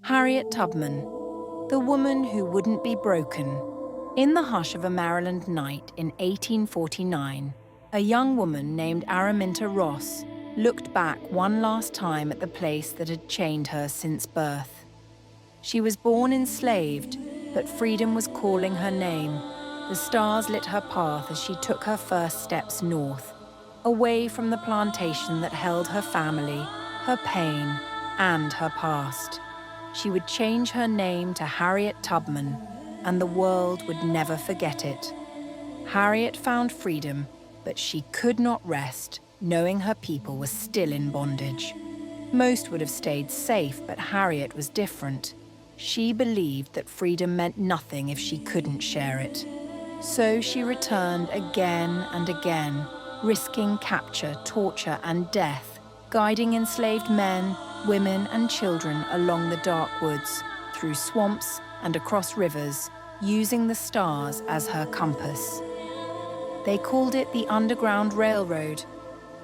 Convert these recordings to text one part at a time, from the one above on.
Harriet Tubman, the woman who wouldn't be broken. In the hush of a Maryland night in 1849, a young woman named Araminta Ross looked back one last time at the place that had chained her since birth. She was born enslaved, but freedom was calling her name. The stars lit her path as she took her first steps north, away from the plantation that held her family, her pain, and her past. She would change her name to Harriet Tubman, and the world would never forget it. Harriet found freedom, but she could not rest, knowing her people were still in bondage. Most would have stayed safe, but Harriet was different. She believed that freedom meant nothing if she couldn't share it. So she returned again and again, risking capture, torture, and death, guiding enslaved men, women, and children along the dark woods, through swamps and across rivers, using the stars as her compass. They called it the Underground Railroad,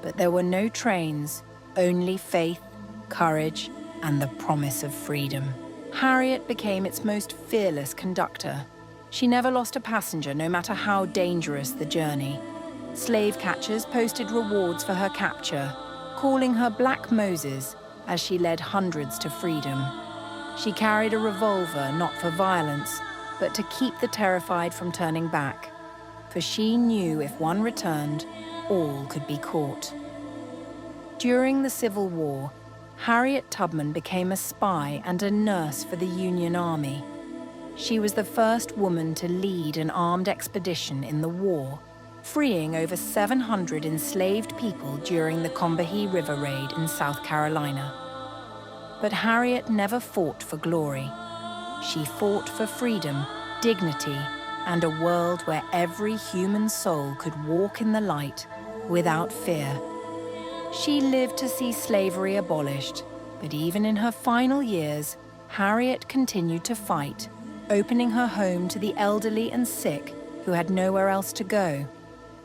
but there were no trains, only faith, courage, and the promise of freedom. Harriet became its most fearless conductor. She never lost a passenger, no matter how dangerous the journey. Slave catchers posted rewards for her capture, calling her Black Moses as she led hundreds to freedom. She carried a revolver not for violence, but to keep the terrified from turning back. For she knew if one returned, all could be caught. During the Civil War, Harriet Tubman became a spy and a nurse for the Union Army. She was the first woman to lead an armed expedition in the war, freeing over 700 enslaved people during the Combahee River Raid in South Carolina. But Harriet never fought for glory. She fought for freedom, dignity, and a world where every human soul could walk in the light without fear. She lived to see slavery abolished, but even in her final years, Harriet continued to fight, opening her home to the elderly and sick who had nowhere else to go.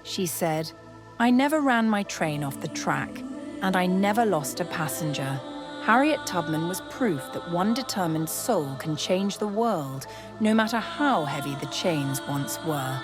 She said, "I never ran my train off the track, and I never lost a passenger." Harriet Tubman was proof that one determined soul can change the world, no matter how heavy the chains once were.